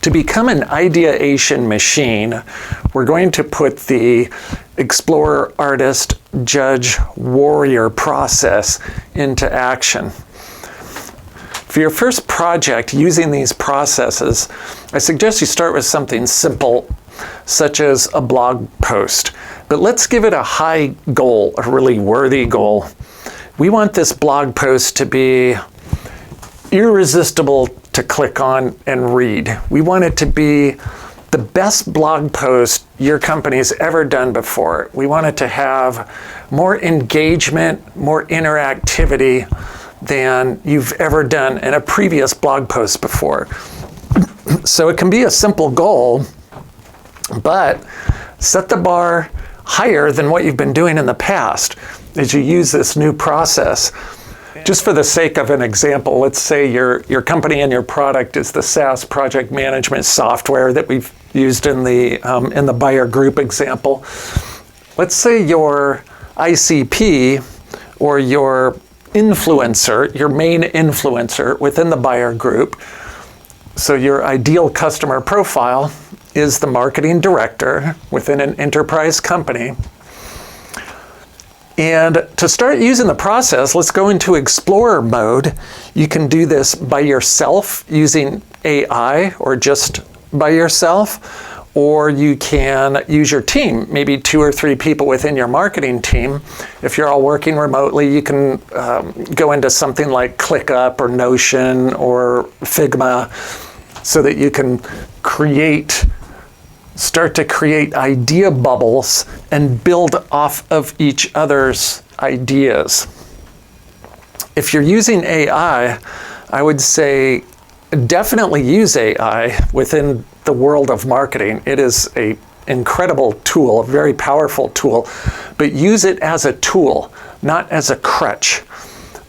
To become an ideation machine, we're going to put the explorer, artist, judge, warrior process into action. For your first project using these processes, I suggest you start with something simple, such as a blog post. But let's give it a high goal, a really worthy goal. We want this blog post to be irresistible to click on and read. We want it to be the best blog post your company's ever done before. We want it to have more engagement, more interactivity than you've ever done in a previous blog post before. So it can be a simple goal, but set the bar higher than what you've been doing in the past as you use this new process. Just for the sake of an example, let's say your company and your product is the SaaS project management software that we've used in the buyer group example. Let's say your ICP or your influencer, your main influencer within the buyer group, so your ideal customer profile is the marketing director within an enterprise company. And to start using the process, let's go into Explorer mode. You can do this by yourself using AI or just by yourself, or you can use your team, maybe 2 or 3 people within your marketing team. If you're all working remotely, you can go into something like ClickUp or Notion or Figma so that you can start to create idea bubbles and build off of each other's ideas. If you're using AI, I would say definitely use AI within the world of marketing. It is an incredible tool, a very powerful tool, but use it as a tool, not as a crutch.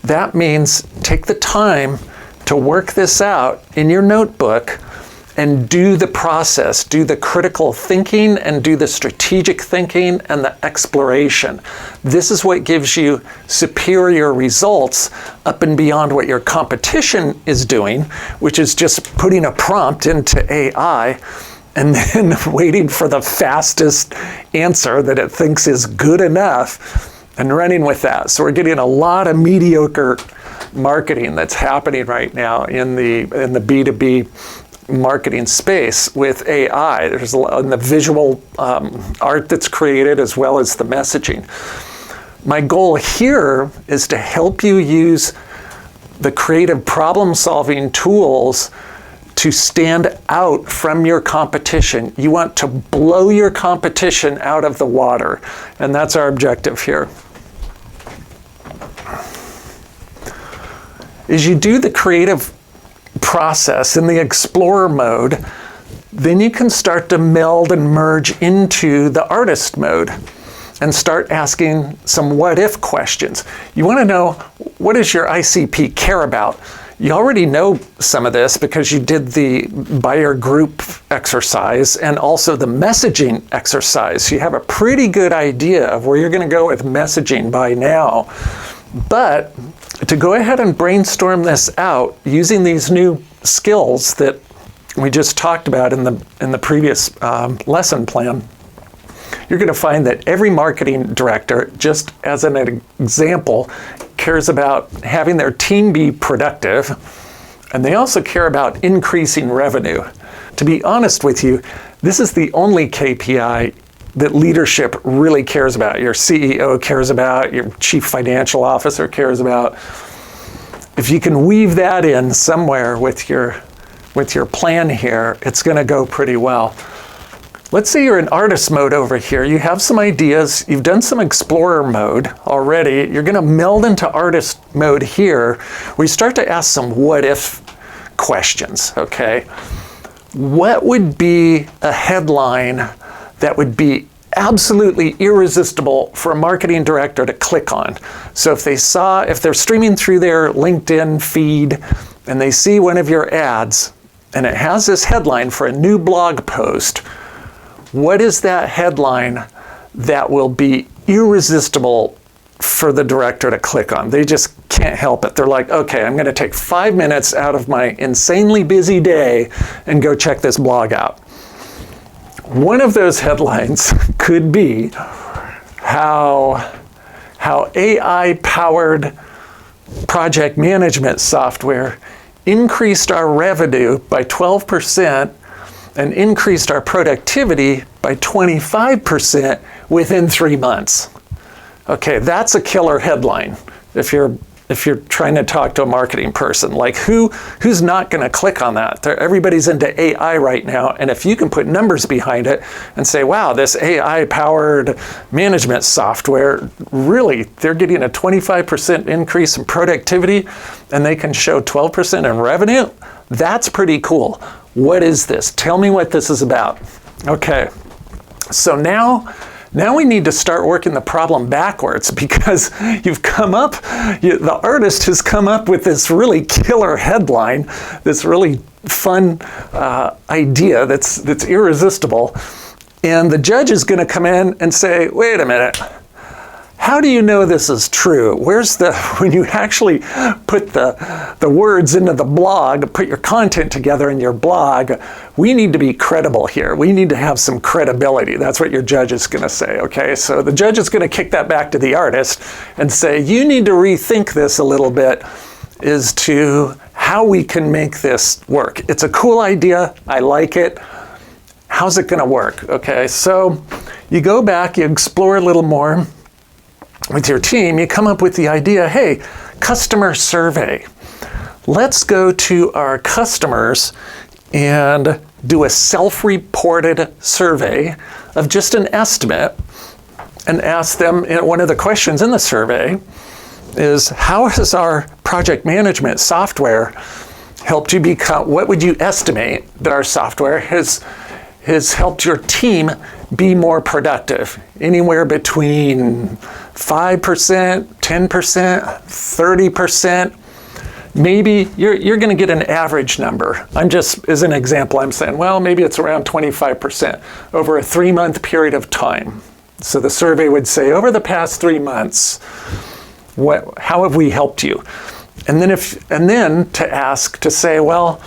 That means take the time to work this out in your notebook and do the process, do the critical thinking and do the strategic thinking and the exploration. This is what gives you superior results up and beyond what your competition is doing, which is just putting a prompt into AI and then waiting for the fastest answer that it thinks is good enough and running with that. So we're getting a lot of mediocre marketing that's happening right now in the B2B marketing space with AI. There's a lot in the visual art that's created as well as the messaging. My goal here is to help you use the creative problem-solving tools to stand out from your competition. You want to blow your competition out of the water, and that's our objective here. As you do the creative process in the Explorer mode, then you can start to meld and merge into the artist mode and start asking some what-if questions. You want to know, what does your ICP care about? You already know some of this because you did the buyer group exercise and also the messaging exercise. You have a pretty good idea of where you're going to go with messaging by now. But to go ahead and brainstorm this out using these new skills that we just talked about in the previous lesson plan, you're going to find that every marketing director, just as an example, cares about having their team be productive, and they also care about increasing revenue. To be honest with you, this is the only KPI that leadership really cares about. Your CEO cares about, your chief financial officer cares about. If you can weave that in somewhere with your plan here, it's going to go pretty well. Let's say you're in artist mode over here. You have some ideas. You've done some explorer mode already. You're going to meld into artist mode here. We start to ask some what-if questions, okay? What would be a headline that would be absolutely irresistible for a marketing director to click on? So if they're streaming through their LinkedIn feed and they see one of your ads and it has this headline for a new blog post, what is that headline that will be irresistible for the director to click on. They just can't help it. They're like, okay, I'm going to take 5 minutes out of my insanely busy day and go check this blog out. One of those headlines could be how AI-powered project management software increased our revenue by 12% and increased our productivity by 25% within 3 months. Okay, that's a killer headline if you're trying to talk to a marketing person. Like who's not going to click on that? Everybody's into AI right now, and if you can put numbers behind it and say, wow, this AI-powered management software, really, they're getting a 25% increase in productivity, and they can show 12% in revenue, that's pretty cool. What is this? Tell me what this is about. Okay, so now we need to start working the problem backwards, because the artist has come up with this really killer headline, this really fun idea that's irresistible. And the judge is going to come in and say, wait a minute, how do you know this is true? When you actually put the words into the blog, put your content together in your blog, we need to be credible here. We need to have some credibility. That's what your judge is going to say, okay? So the judge is going to kick that back to the artist and say, you need to rethink this a little bit as to how we can make this work. It's a cool idea. I like it. How's it going to work? Okay, so you go back, you explore a little more with your team, you come up with the idea, hey, customer survey. Let's go to our customers and do a self-reported survey of just an estimate and ask them, one of the questions in the survey is, how has our project management software helped you become, what would you estimate that our software has helped your team be more productive? Anywhere between 5%, 10%, 30%. Maybe you're going to get an average number. As an example, I'm saying, well, maybe it's around 25% over a 3-month period of time. So the survey would say, over the past 3 months, how have we helped you? And then to say, well,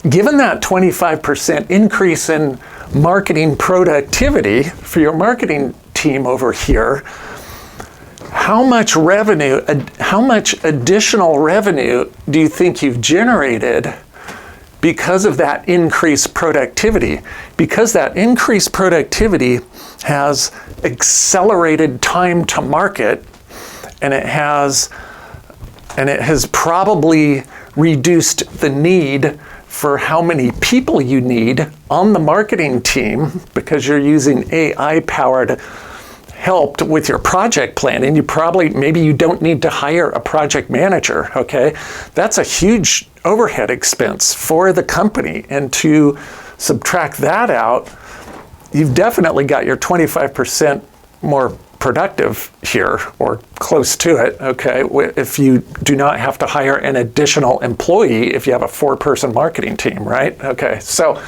given that 25% increase in marketing productivity for your marketing team over here, how much additional revenue do you think you've generated because of that increased productivity? Because that increased productivity has accelerated time to market, and it has probably reduced the need for how many people you need on the marketing team, because you're using AI-powered help with your project planning. Maybe you don't need to hire a project manager, okay? That's a huge overhead expense for the company. And to subtract that out, you've definitely got your 25% more productive here, or close to it, okay, if you do not have to hire an additional employee if you have a 4-person marketing team, right? Okay, so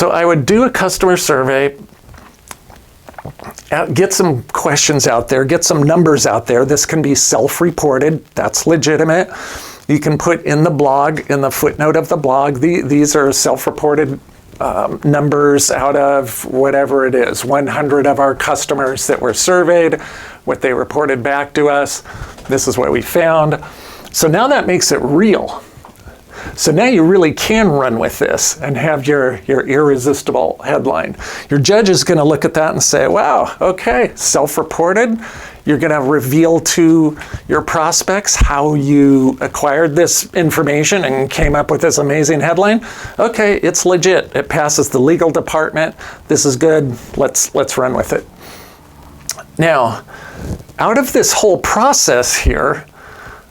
I would do a customer survey, get some questions out there, get some numbers out there. This can be self-reported, that's legitimate. You can put in the blog, in the footnote of the blog, these are self-reported numbers out of whatever it is, 100 of our customers that were surveyed, what they reported back to us, this is what we found. So now that makes it real. So now you really can run with this and have your irresistible headline. Your judge is going to look at that and say, wow, okay, self-reported. You're going to reveal to your prospects how you acquired this information and came up with this amazing headline. Okay, it's legit. It passes the legal department. This is good. Let's run with it. Now, out of this whole process here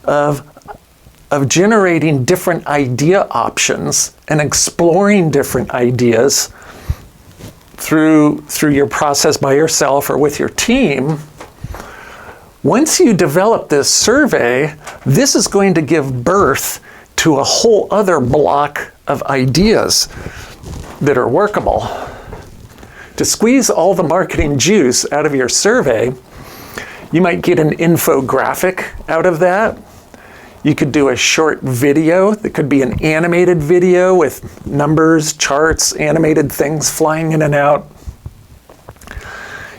of generating different idea options and exploring different ideas through your process by yourself or with your team, once you develop this survey, this is going to give birth to a whole other block of ideas that are workable. To squeeze all the marketing juice out of your survey, you might get an infographic out of that. You could do a short video that could be an animated video with numbers, charts, animated things flying in and out.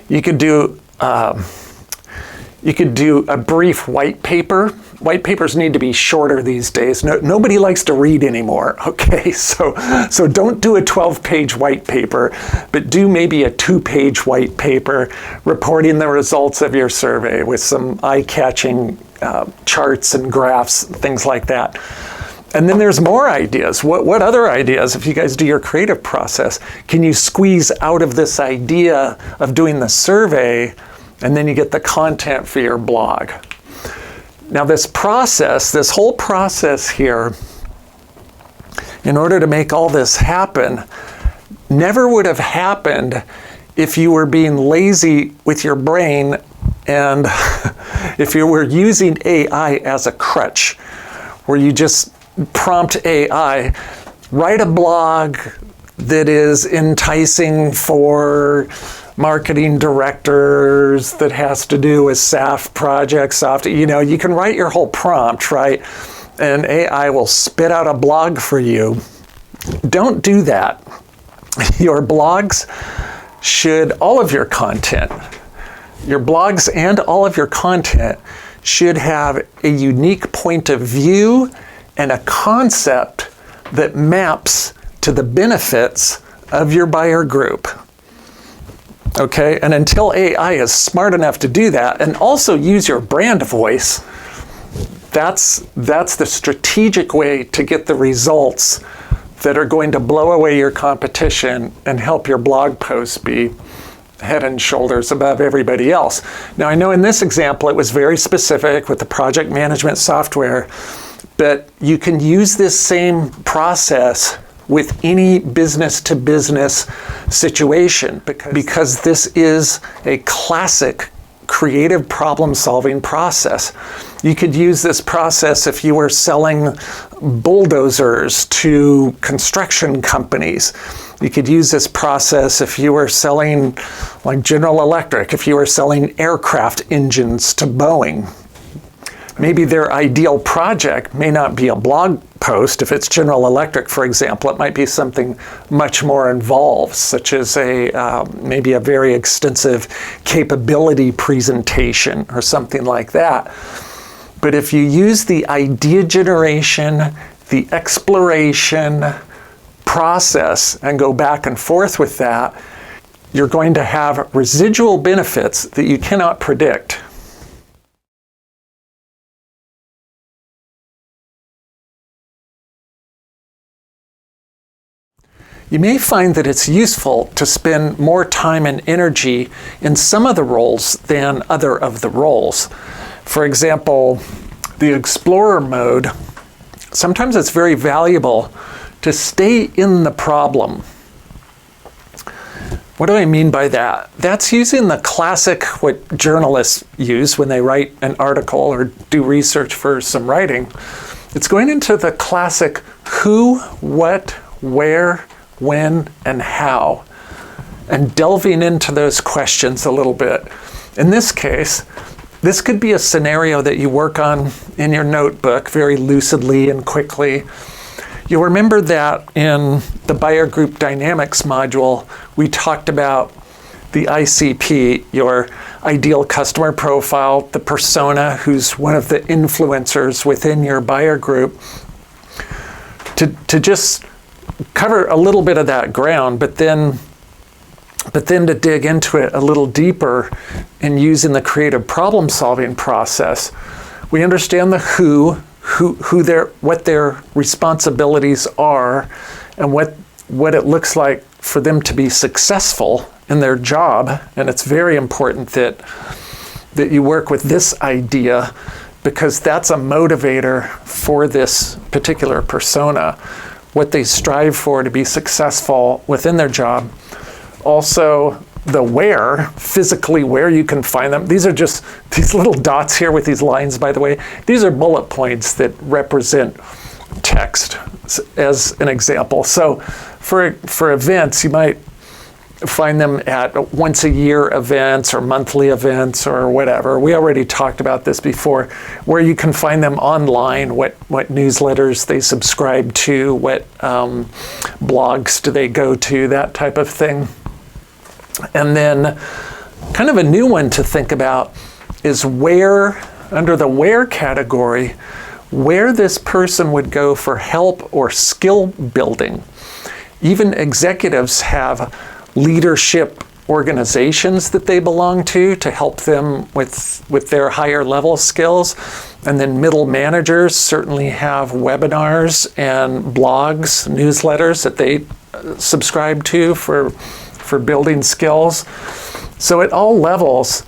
You could do a brief white paper. White papers need to be shorter these days. Nobody likes to read anymore, okay? So don't do a 12-page white paper, but do maybe a 2-page white paper reporting the results of your survey with some eye-catching charts and graphs, things like that. And then there's more ideas. What other ideas, if you guys do your creative process, can you squeeze out of this idea of doing the survey, and then you get the content for your blog? Now this whole process here, in order to make all this happen, never would have happened if you were being lazy with your brain and if you were using AI as a crutch, where you just prompt AI, write a blog that is enticing for marketing directors, that has to do with SAF projects, you can write your whole prompt, right? And AI will spit out a blog for you. Don't do that. Your blogs all of your content, your blogs and all of your content should have a unique point of view and a concept that maps to the benefits of your buyer group. Okay, and until AI is smart enough to do that, and also use your brand voice, that's the strategic way to get the results that are going to blow away your competition and help your blog posts be head and shoulders above everybody else. Now, I know in this example it was very specific with the project management software, but you can use this same process with any business-to-business situation, because this is a classic creative problem-solving process. You could use this process if you were selling bulldozers to construction companies. You could use this process if you were selling, like General Electric, if you were selling aircraft engines to Boeing. Maybe their ideal project may not be a blog post. If it's General Electric, for example, it might be something much more involved, such as maybe a very extensive capability presentation or something like that. But if you use the idea generation, the exploration process, and go back and forth with that, you're going to have residual benefits that you cannot predict. You may find that it's useful to spend more time and energy in some of the roles than other of the roles. For example, the Explorer mode, sometimes it's very valuable to stay in the problem. What do I mean by that? That's using the classic, what journalists use when they write an article or do research for some writing. It's going into the classic who, what, where, when, and how, and delving into those questions a little bit. In this case, this could be a scenario that you work on in your notebook very lucidly and quickly. You'll remember that in the Buyer Group Dynamics module, we talked about the ICP, your ideal customer profile, the persona who's one of the influencers within your buyer group, to just cover a little bit of that ground, but then to dig into it a little deeper in using the creative problem-solving process. We understand the what their responsibilities are, and what it looks like for them to be successful in their job. And it's very important that you work with this idea, because that's a motivator for this particular persona, what they strive for to be successful within their job. Also, the where, physically where you can find them. These are just these little dots here with these lines, by the way. These are bullet points that represent text, as an example. So for events, you might find them at once a year events or monthly events or whatever. We already talked about this before, where you can find them online, what newsletters they subscribe to, what blogs do they go to, that type of thing. And then kind of a new one to think about is where, under the where category, where this person would go for help or skill building. Even executives have leadership organizations that they belong to help them with their higher level skills. And then middle managers certainly have webinars and blogs, newsletters that they subscribe to for building skills. So at all levels,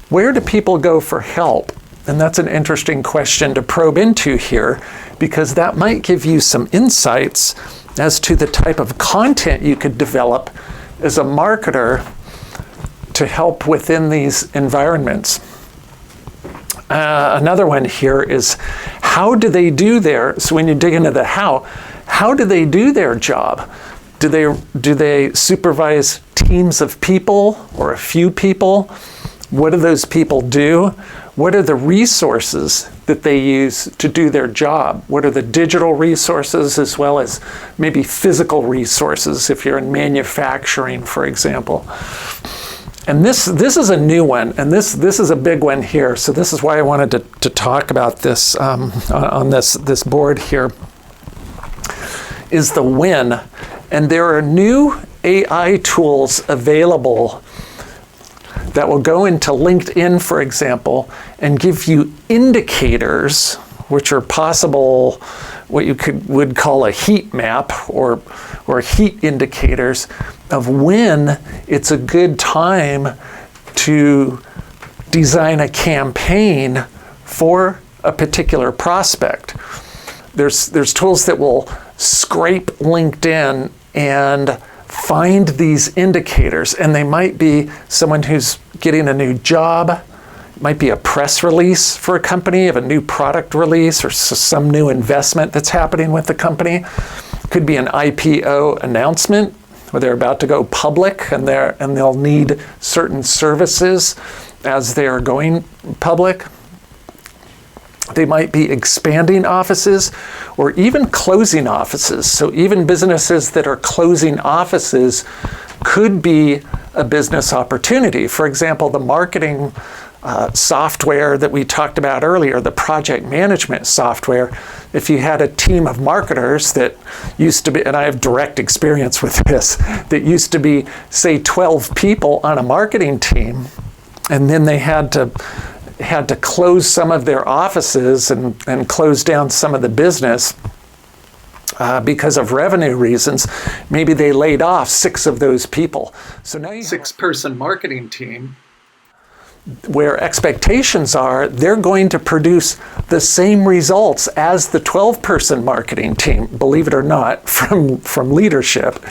where do people go for help? And that's an interesting question to probe into here, because that might give you some insights as to the type of content you could develop as a marketer to help within these environments. Another one here is, how do they do so when you dig into the how do they do their job? Do they supervise teams of people or a few people? What do those people do? What are the resources that they use to do their job? What are the digital resources as well as maybe physical resources if you're in manufacturing, for example? And this is a new one, and this is a big one here. So this is why I wanted to talk about this on this board here, is the when. And there are new AI tools available that will go into LinkedIn, for example, and give you indicators, which are possible, what you would call a heat map or heat indicators of when it's a good time to design a campaign for a particular prospect. There's tools that will scrape LinkedIn and find these indicators, and they might be someone who's getting a new job, it might be a press release for a company of a new product release or some new investment that's happening with the company. It could be an IPO announcement where they're about to go public and they'll need certain services as they are going public. They might be expanding offices or even closing offices. So even businesses that are closing offices could be a business opportunity. For example, the marketing software that we talked about earlier, the project management software, if you had a team of marketers that used to be, and I have direct experience with this, that used to be, say, 12 people on a marketing team, and then they had to close some of their offices and close down some of the business because of revenue reasons. Maybe they laid off 6 of those people. So now you have a 6-person marketing team where expectations are they're going to produce the same results as the 12-person marketing team, believe it or not, from leadership.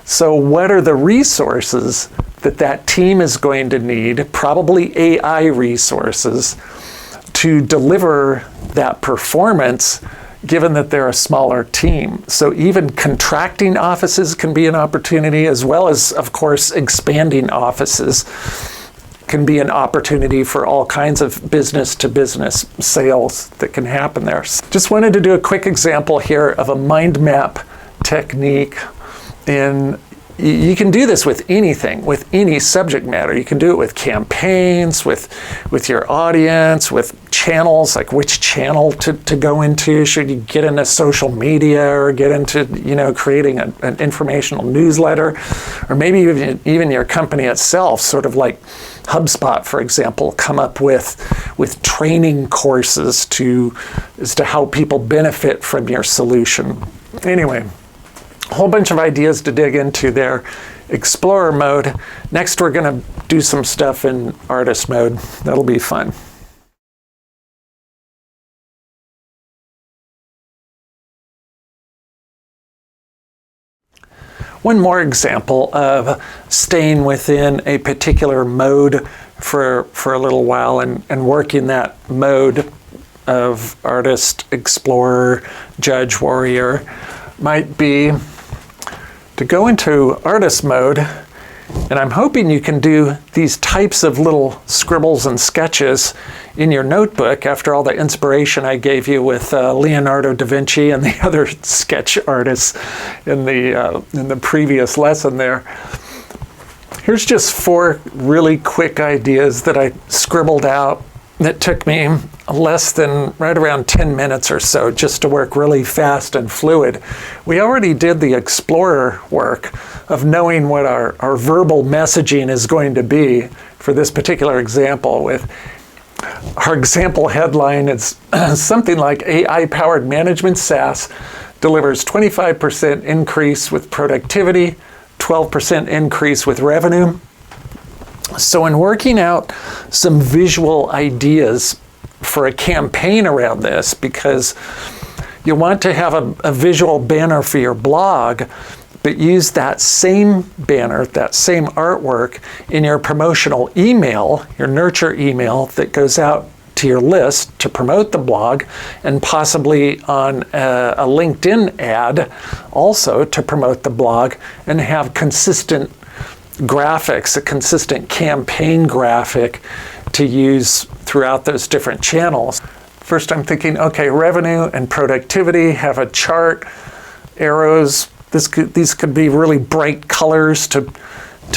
So what are the resources that team is going to need, probably AI resources, to deliver that performance, given that they're a smaller team? So even contracting offices can be an opportunity, as well as, of course, expanding offices can be an opportunity for all kinds of business-to-business sales that can happen there. Just wanted to do a quick example here of a mind map technique. You can do this with anything, with any subject matter. You can do it with campaigns, with your audience, with channels, like which channel to go into. Should you get into social media or get into creating an informational newsletter, or maybe even your company itself, sort of like HubSpot, for example, come up with training courses as to how people benefit from your solution. Anyway, a whole bunch of ideas to dig into there. Explorer mode. Next, we're going to do some stuff in artist mode. That'll be fun. One more example of staying within a particular mode for a little while and working that mode of artist, explorer, judge, warrior might be To go into artist mode, and I'm hoping you can do these types of little scribbles and sketches in your notebook after all the inspiration I gave you with Leonardo da Vinci and the other sketch artists in the previous lesson there. Here's just 4 really quick ideas that I scribbled out that took me less than right around 10 minutes or so just to work really fast and fluid. We already did the explorer work of knowing what our verbal messaging is going to be for this particular example. With our example headline, it's something like AI-powered management SaaS delivers 25% increase with productivity, 12% increase with revenue. So in working out some visual ideas for a campaign around this, because you want to have a visual banner for your blog, but use that same banner, that same artwork in your promotional email, your nurture email that goes out to your list to promote the blog, and possibly on a LinkedIn ad also to promote the blog, and have consistent graphics, a consistent campaign graphic to use throughout those different channels. First, I'm thinking, okay, revenue and productivity, have a chart, arrows. These could be really bright colors to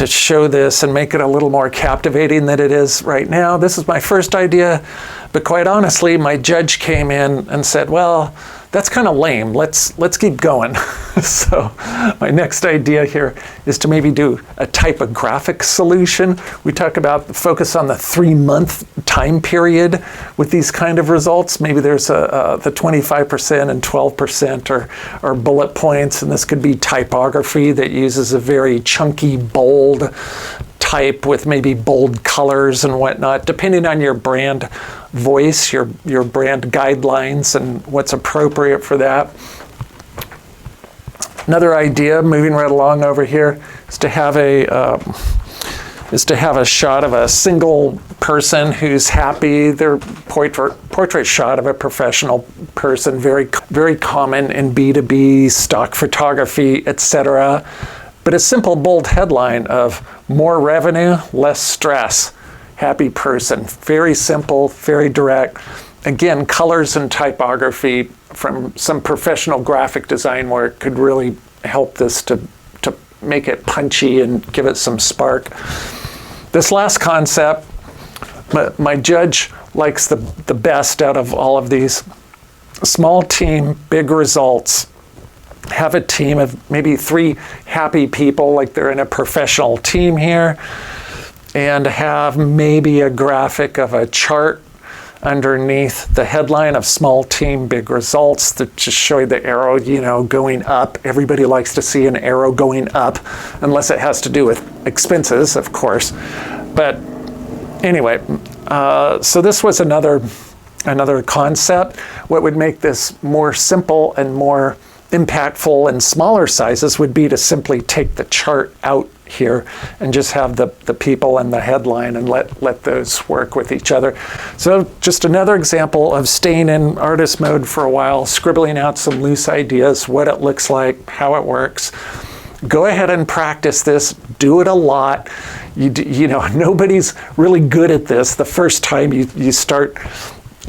show this and make it a little more captivating than it is right now. This is my first idea, but quite honestly, my judge came in and said, well, that's kind of lame. Let's keep going. So my next idea here is to maybe do a typographic solution. We talk about focus on the 3-month time period with these kind of results. Maybe there's the 25% and 12% or bullet points, and this could be typography that uses a very chunky, bold type with maybe bold colors and whatnot, depending on your brand voice, your brand guidelines, and what's appropriate for that. Another idea, moving right along over here, is to have a shot of a single person who's happy. Their portrait shot of a professional person, very very common in B2B stock photography, etc. But a simple bold headline of more revenue, less stress, happy person. Very simple, very direct. Again, colors and typography from some professional graphic design work could really help this to make it punchy and give it some spark. This last concept, my judge likes the best out of all of these. Small team, big results. Have a team of maybe 3 happy people, like they're in a professional team here, and have maybe a graphic of a chart underneath the headline of small team, big results, that just show you the arrow, going up. Everybody likes to see an arrow going up, unless it has to do with expenses, of course. But anyway, so this was another concept. What would make this more simple and more impactful in smaller sizes would be to simply take the chart out here and just have the people and the headline and let those work with each other. So just another example of staying in artist mode for a while, scribbling out some loose ideas, what it looks like, how it works. Go ahead and practice this. Do it a lot. Nobody's really good at this the first time you start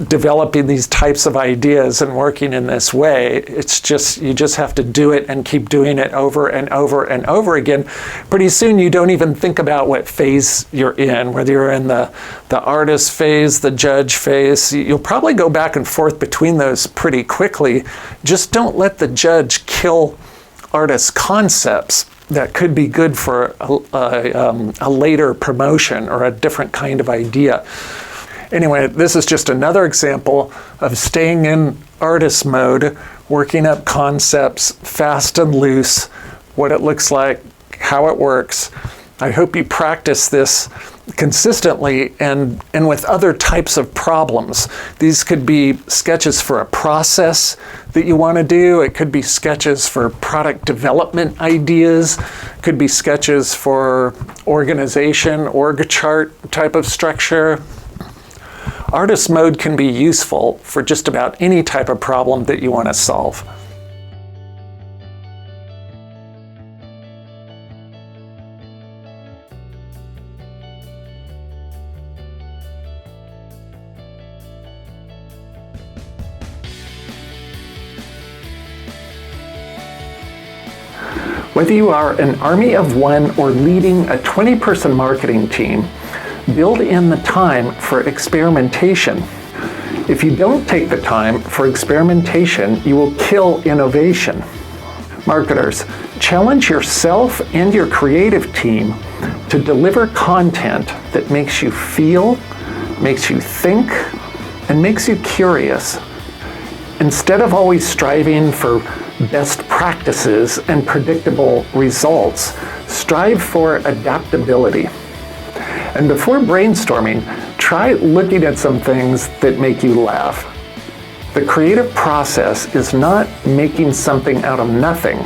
developing these types of ideas and working in this way. It's just, you just have to do it and keep doing it over and over and over again. Pretty soon you don't even think about what phase you're in, whether you're in the artist phase, the judge phase. You'll probably go back and forth between those pretty quickly. Just don't let the judge kill artist concepts that could be good for a later promotion or a different kind of idea. Anyway, this is just another example of staying in artist mode, working up concepts fast and loose, what it looks like, how it works. I hope you practice this consistently and with other types of problems. These could be sketches for a process that you want to do. It could be sketches for product development ideas. It could be sketches for organization, org chart type of structure. Artist mode can be useful for just about any type of problem that you want to solve. Whether you are an army of one or leading a 20-person marketing team, build in the time for experimentation. If you don't take the time for experimentation, you will kill innovation. Marketers, challenge yourself and your creative team to deliver content that makes you feel, makes you think, and makes you curious. Instead of always striving for best practices and predictable results, strive for adaptability. And before brainstorming, try looking at some things that make you laugh. The creative process is not making something out of nothing.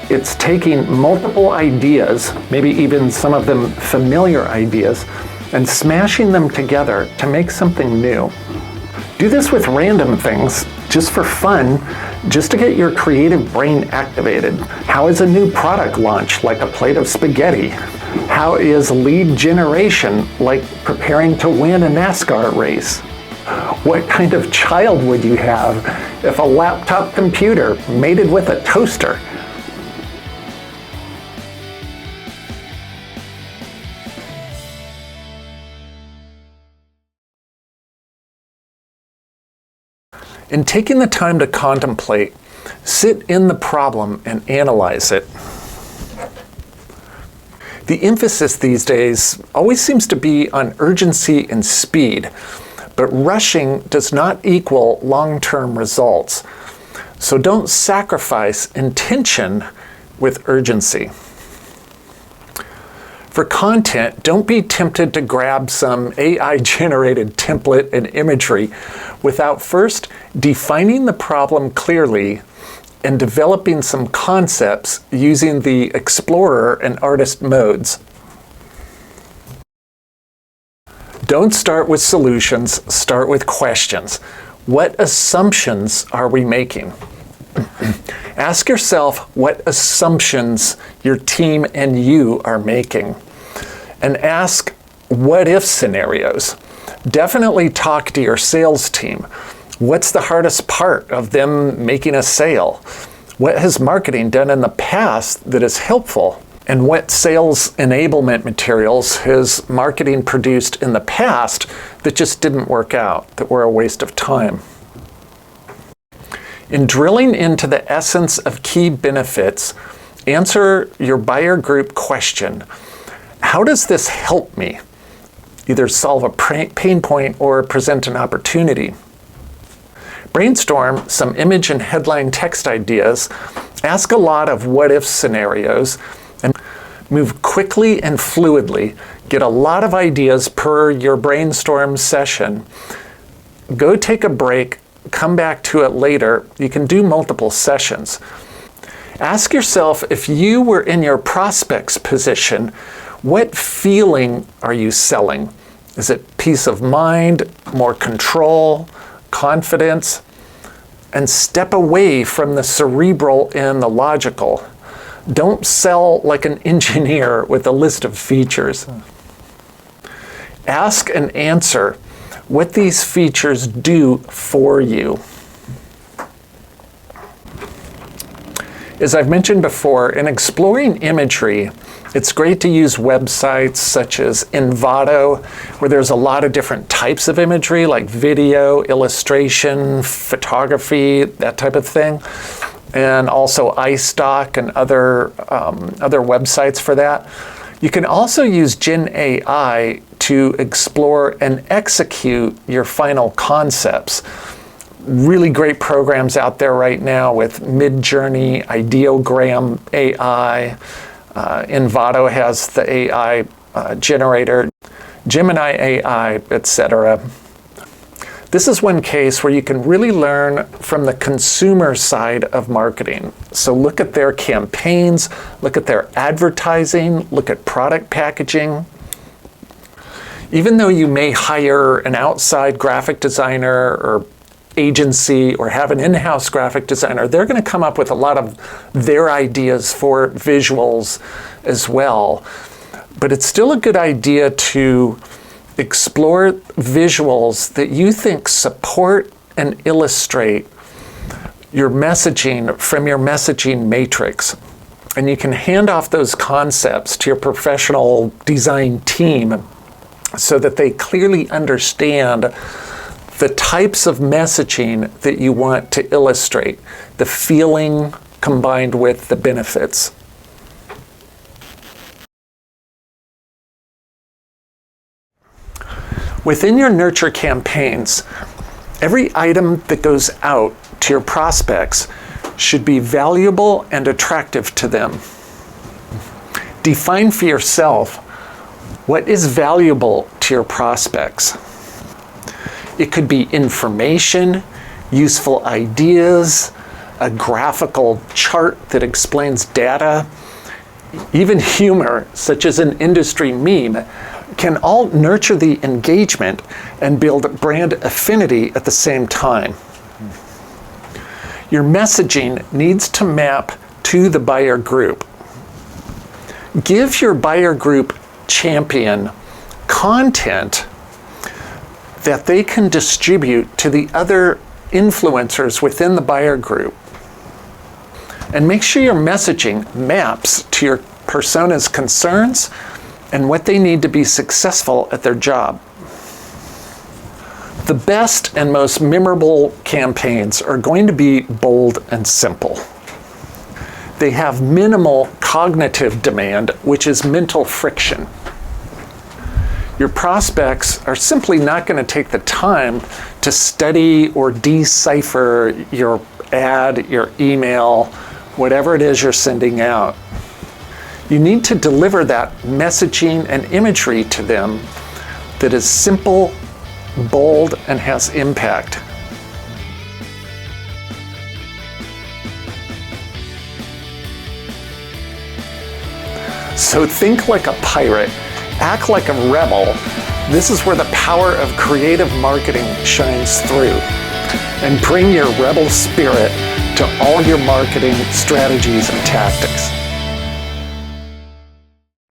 It's taking multiple ideas, maybe even some of them familiar ideas, and smashing them together to make something new. Do this with random things, just for fun, just to get your creative brain activated. How is a new product launch like a plate of spaghetti? How is lead generation like preparing to win a NASCAR race? What kind of child would you have if a laptop computer mated with a toaster? In taking the time to contemplate, sit in the problem and analyze it. The emphasis these days always seems to be on urgency and speed, but rushing does not equal long-term results. So don't sacrifice intention with urgency. For content, don't be tempted to grab some AI-generated template and imagery without first defining the problem clearly and developing some concepts using the explorer and artist modes. Don't start with solutions, start with questions. What assumptions are we making? Ask yourself what assumptions your team and you are making. And ask what-if scenarios. Definitely talk to your sales team. What's the hardest part of them making a sale? What has marketing done in the past that is helpful? And what sales enablement materials has marketing produced in the past that just didn't work out, that were a waste of time? In drilling into the essence of key benefits, answer your buyer group question. How does this help me? Either solve a pain point or present an opportunity. Brainstorm some image and headline text ideas, ask a lot of what-if scenarios, and move quickly and fluidly. Get a lot of ideas per your brainstorm session. Go take a break, come back to it later. You can do multiple sessions. Ask yourself, if you were in your prospect's position, what feeling are you selling? Is it peace of mind, more control, confidence? And step away from the cerebral and the logical. Don't sell like an engineer with a list of features. Ask and answer what these features do for you. As I've mentioned before, in exploring imagery, it's great to use websites such as Envato, where there's a lot of different types of imagery, like video, illustration, photography, that type of thing. And also iStock and other websites for that. You can also use Gen AI to explore and execute your final concepts. Really great programs out there right now with Midjourney, Ideogram AI, Envato has the AI generator, Gemini AI, etc. This is one case where you can really learn from the consumer side of marketing. So look at their campaigns, look at their advertising, look at product packaging. Even though you may hire an outside graphic designer or agency or have an in-house graphic designer, they're going to come up with a lot of their ideas for visuals as well. But it's still a good idea to explore visuals that you think support and illustrate your messaging from your messaging matrix. And you can hand off those concepts to your professional design team so that they clearly understand the types of messaging that you want to illustrate, the feeling combined with the benefits. Within your nurture campaigns, every item that goes out to your prospects should be valuable and attractive to them. Define for yourself what is valuable to your prospects. It could be information, useful ideas, a graphical chart that explains data, even humor, such as an industry meme, can all nurture the engagement and build brand affinity at the same time. Your messaging needs to map to the buyer group. Give your buyer group champion content that they can distribute to the other influencers within the buyer group. And make sure your messaging maps to your persona's concerns and what they need to be successful at their job. The best and most memorable campaigns are going to be bold and simple. They have minimal cognitive demand, which is mental friction. Your prospects are simply not going to take the time to study or decipher your ad, your email, whatever it is you're sending out. You need to deliver that messaging and imagery to them that is simple, bold, and has impact. So think like a pirate, act like a rebel. This is where the power of creative marketing shines through. And bring your rebel spirit to all your marketing strategies and tactics.